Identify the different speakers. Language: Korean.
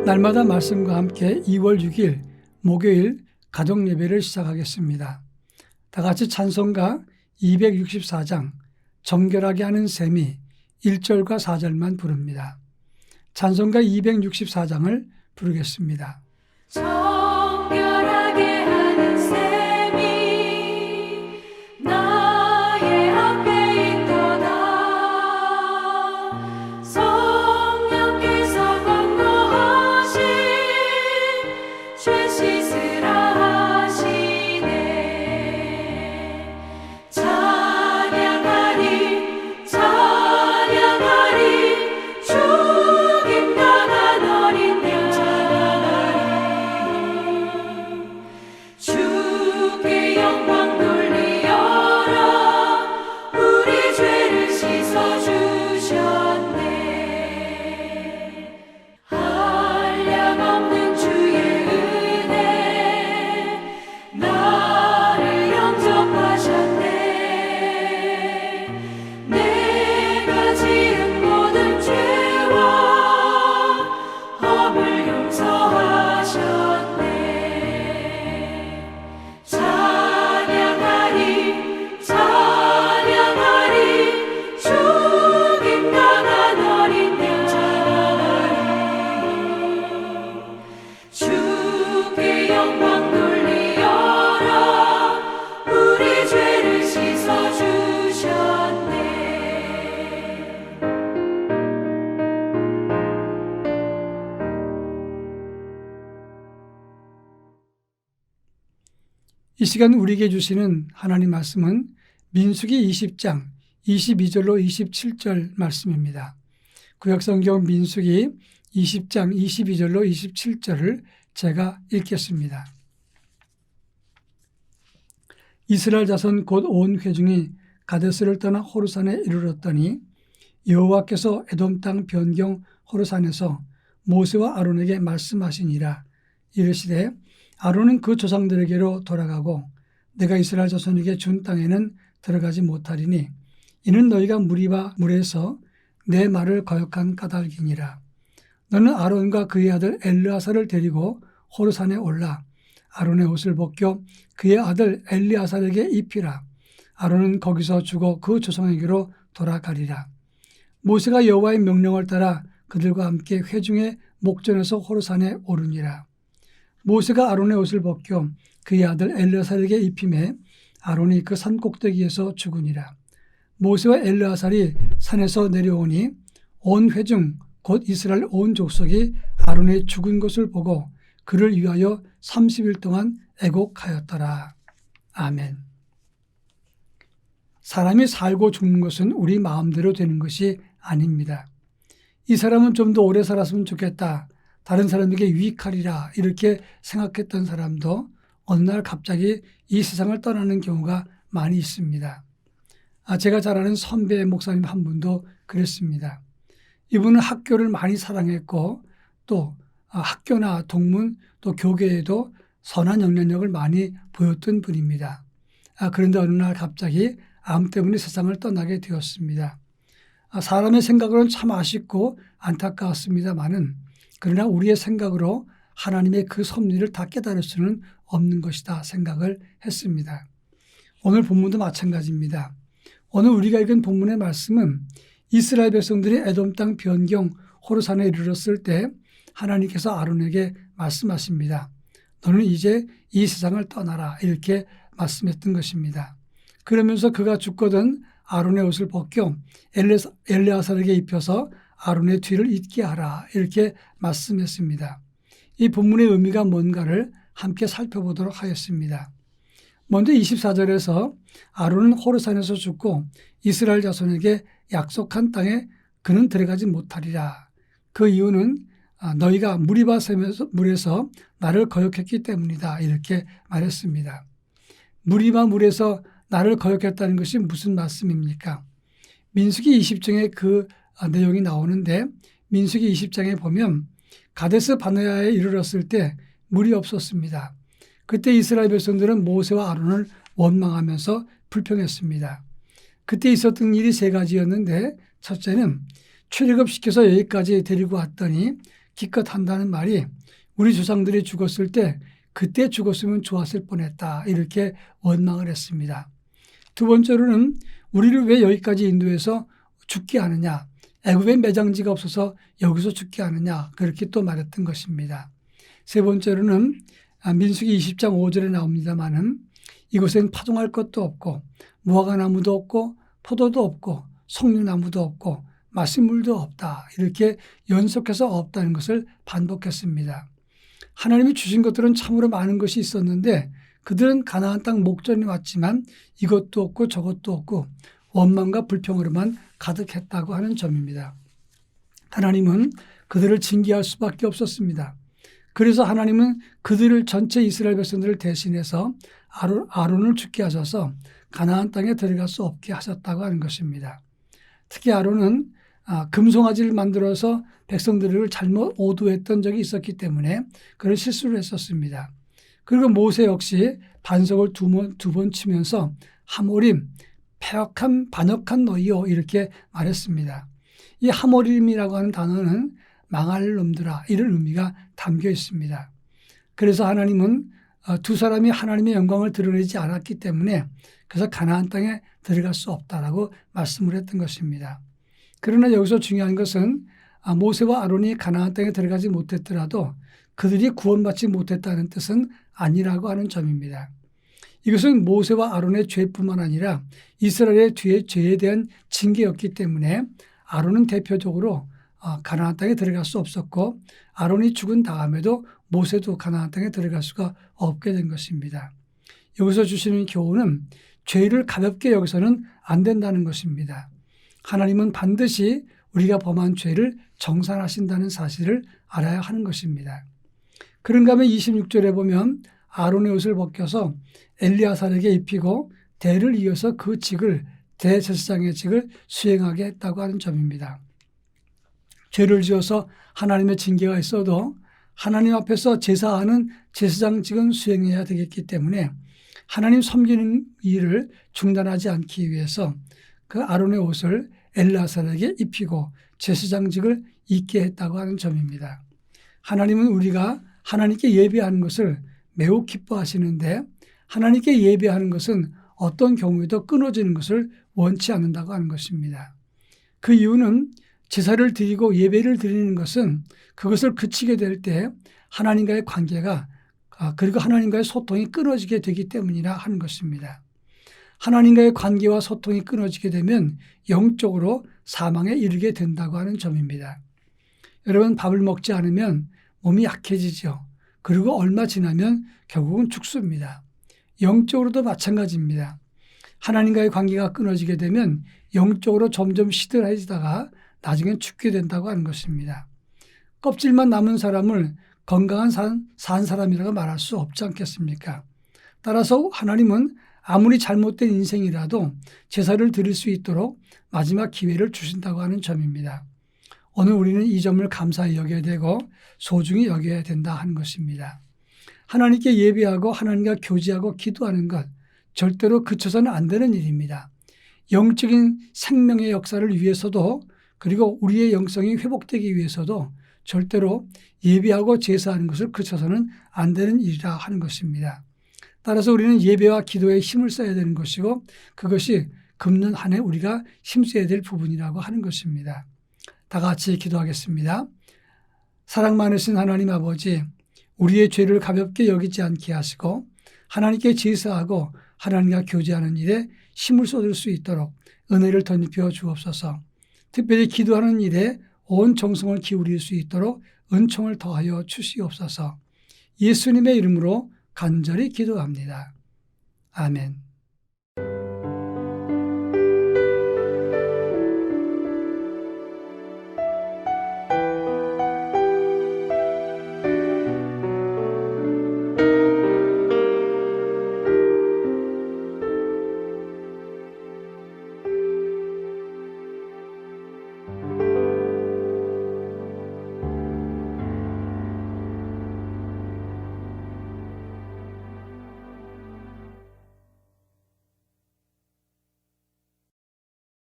Speaker 1: 날마다 말씀과 함께 2월 6일 목요일 가정예배를 시작하겠습니다. 다 같이 찬송가 264장 정결하게 하는 셈이 1절과 4절만 부릅니다. 찬송가 264장을 부르겠습니다.
Speaker 2: 정결하게 하는 셈이 나의 앞에 있도다. 성령께서 권고하신 죄 씻으라 하시네. 찬양하리 찬양하리 죽임 당한 어린 양 주께 영광 돌리어라. 우리 죄를 씻어주셨네. 한량없는 주의 은혜 나를 영접하셨네. 내가 지은 모든 죄와 허물 용서하셨네. 찬양하리 찬양하리 죽임 당한 어린 양 주께 영광 돌리어라. 우리 죄를 씻어주셨네.
Speaker 1: 이 시간 우리에게 주시는 하나님 말씀은 민수기 20장 22절로 27절 말씀입니다. 구약성경 민수기 20장 22절로 27절을 제가 읽겠습니다. 이스라엘 자손 곧 온 회중이 가데스를 떠나 호르산에 이르렀더니 여호와께서 에돔 땅 변경 호르산에서 모세와 아론에게 말씀하시니라. 이르시되 아론은 그 조상들에게로 돌아가고 내가 이스라엘 자손에게 준 땅에는 들어가지 못하리니 이는 너희가 무리와 물에서 내 말을 거역한 까닭이니라. 너는 아론과 그의 아들 엘르아사를 데리고 호르산에 올라 아론의 옷을 벗겨 그의 아들 엘리아살에게 입히라. 아론은 거기서 죽어 그 조상에게로 돌아가리라. 모세가 여호와의 명령을 따라 그들과 함께 회중의 목전에서 호르산에 오르니라. 모세가 아론의 옷을 벗겨 그의 아들 엘르아살에게 입히매 아론이 그 산 꼭대기에서 죽으니라. 모세와 엘르아살이 산에서 내려오니 온 회중 곧 이스라엘 온 족속이 아론의 죽은 것을 보고 그를 위하여 30일 동안 애곡하였더라. 아멘. 사람이 살고 죽는 것은 우리 마음대로 되는 것이 아닙니다. 이 사람은 좀 더 오래 살았으면 좋겠다. 다른 사람에게 유익하리라 이렇게 생각했던 사람도 어느 날 갑자기 이 세상을 떠나는 경우가 많이 있습니다. 제가 잘 아는 선배 목사님 한 분도 그랬습니다. 이분은 학교를 많이 사랑했고 또 학교나 동문 또 교계에도 선한 영향력을 많이 보였던 분입니다. 그런데 어느 날 갑자기 암 때문에 세상을 떠나게 되었습니다. 사람의 생각으로는 참 아쉽고 안타까웠습니다마는 그러나 우리의 생각으로 하나님의 그 섭리를 다 깨달을 수는 없는 것이다 생각을 했습니다. 오늘 본문도 마찬가지입니다. 오늘 우리가 읽은 본문의 말씀은 이스라엘 백성들이 에돔 땅 변경 호르산에 이르렀을 때 하나님께서 아론에게 말씀하십니다. 너는 이제 이 세상을 떠나라 이렇게 말씀했던 것입니다. 그러면서 그가 죽거든 아론의 옷을 벗겨 엘레아살에게 입혀서 아론의 뒤를 잇게 하라 이렇게 말씀했습니다. 이 본문의 의미가 뭔가를 함께 살펴보도록 하겠습니다. 먼저 24절에서 아론은 호르산에서 죽고 이스라엘 자손에게 약속한 땅에 그는 들어가지 못하리라. 그 이유는 너희가 무리바 물에서 나를 거역했기 때문이다 이렇게 말했습니다. 무리바 물에서 나를 거역했다는 것이 무슨 말씀입니까? 민수기 20장에 그 내용이 나오는데 민수기 20장에 보면 가데스 바네아에 이르렀을 때 물이 없었습니다. 그때 이스라엘 백성들은 모세와 아론을 원망하면서 불평했습니다. 그때 있었던 일이 세 가지였는데 첫째는 출애굽시켜서 여기까지 데리고 왔더니 기껏 한다는 말이 우리 조상들이 죽었을 때 그때 죽었으면 좋았을 뻔했다 이렇게 원망을 했습니다. 두 번째로는 우리를 왜 여기까지 인도해서 죽게 하느냐, 애굽에 매장지가 없어서 여기서 죽게 하느냐 그렇게 또 말했던 것입니다. 세 번째로는 민수기 20장 5절에 나옵니다마는 이곳엔 파종할 것도 없고 무화과나무도 없고 포도도 없고 석류나무도 없고 마시물도 없다 이렇게 연속해서 없다는 것을 반복했습니다. 하나님이 주신 것들은 참으로 많은 것이 있었는데 그들은 가나안 땅 목전에 왔지만 이것도 없고 저것도 없고 원망과 불평으로만 가득했다고 하는 점입니다. 하나님은 그들을 징계할 수밖에 없었습니다. 그래서 하나님은 그들을 전체 이스라엘 백성들을 대신해서 아론을 죽게 하셔서 가나안 땅에 들어갈 수 없게 하셨다고 하는 것입니다. 특히 아론은 금송아지를 만들어서 백성들을 잘못 오도했던 적이 있었기 때문에 그런 실수를 했었습니다. 그리고 모세 역시 반석을 두 번 치면서 하모림, 패역한 반역한 너희요 이렇게 말했습니다. 이 하모림이라고 하는 단어는 망할 놈들아 이런 의미가 담겨 있습니다. 그래서 하나님은 두 사람이 하나님의 영광을 드러내지 않았기 때문에 그래서 가나안 땅에 들어갈 수 없다라고 말씀을 했던 것입니다. 그러나 여기서 중요한 것은 모세와 아론이 가나안 땅에 들어가지 못했더라도 그들이 구원받지 못했다는 뜻은 아니라고 하는 점입니다. 이것은 모세와 아론의 죄뿐만 아니라 이스라엘의 죄에 대한 징계였기 때문에 아론은 대표적으로 가나안 땅에 들어갈 수 없었고 아론이 죽은 다음에도 모세도 가나안 땅에 들어갈 수가 없게 된 것입니다. 여기서 주시는 교훈은 죄를 가볍게 여기서는 안 된다는 것입니다. 하나님은 반드시 우리가 범한 죄를 정산하신다는 사실을 알아야 하는 것입니다. 그런가 하면 26절에 보면 아론의 옷을 벗겨서 엘리아살에게 입히고 대를 이어서 그 직을 대제사장의 직을 수행하게 했다고 하는 점입니다. 죄를 지어서 하나님의 징계가 있어도 하나님 앞에서 제사하는 제사장직은 수행해야 되겠기 때문에 하나님 섬기는 일을 중단하지 않기 위해서 그 아론의 옷을 엘리아살에게 입히고 제사장직을 잊게 했다고 하는 점입니다. 하나님은 우리가 하나님께 예배하는 것을 매우 기뻐하시는데 하나님께 예배하는 것은 어떤 경우에도 끊어지는 것을 원치 않는다고 하는 것입니다. 그 이유는 제사를 드리고 예배를 드리는 것은 그것을 그치게 될 때 하나님과의 관계가 그리고 하나님과의 소통이 끊어지게 되기 때문이라 하는 것입니다. 하나님과의 관계와 소통이 끊어지게 되면 영적으로 사망에 이르게 된다고 하는 점입니다. 여러분 밥을 먹지 않으면 몸이 약해지죠. 그리고 얼마 지나면 결국은 죽습니다. 영적으로도 마찬가지입니다. 하나님과의 관계가 끊어지게 되면 영적으로 점점 시들해지다가 나중엔 죽게 된다고 하는 것입니다. 껍질만 남은 사람을 건강한 산 사람이라고 말할 수 없지 않겠습니까? 따라서 하나님은 아무리 잘못된 인생이라도 제사를 드릴 수 있도록 마지막 기회를 주신다고 하는 점입니다. 오늘 우리는 이 점을 감사히 여겨야 되고 소중히 여겨야 된다 하는 것입니다. 하나님께 예배하고 하나님과 교제하고 기도하는 것 절대로 그쳐서는 안 되는 일입니다. 영적인 생명의 역사를 위해서도 그리고 우리의 영성이 회복되기 위해서도 절대로 예배하고 제사하는 것을 그쳐서는 안 되는 일이라 하는 것입니다. 따라서 우리는 예배와 기도에 힘을 써야 되는 것이고 그것이 금년 한 해 우리가 힘써야 될 부분이라고 하는 것입니다. 다 같이 기도하겠습니다. 사랑 많으신 하나님 아버지, 우리의 죄를 가볍게 여기지 않게 하시고 하나님께 제사하고 하나님과 교제하는 일에 힘을 쏟을 수 있도록 은혜를 덧입혀 주옵소서. 특별히 기도하는 일에 온 정성을 기울일 수 있도록 은총을 더하여 주시옵소서. 예수님의 이름으로 간절히 기도합니다. 아멘.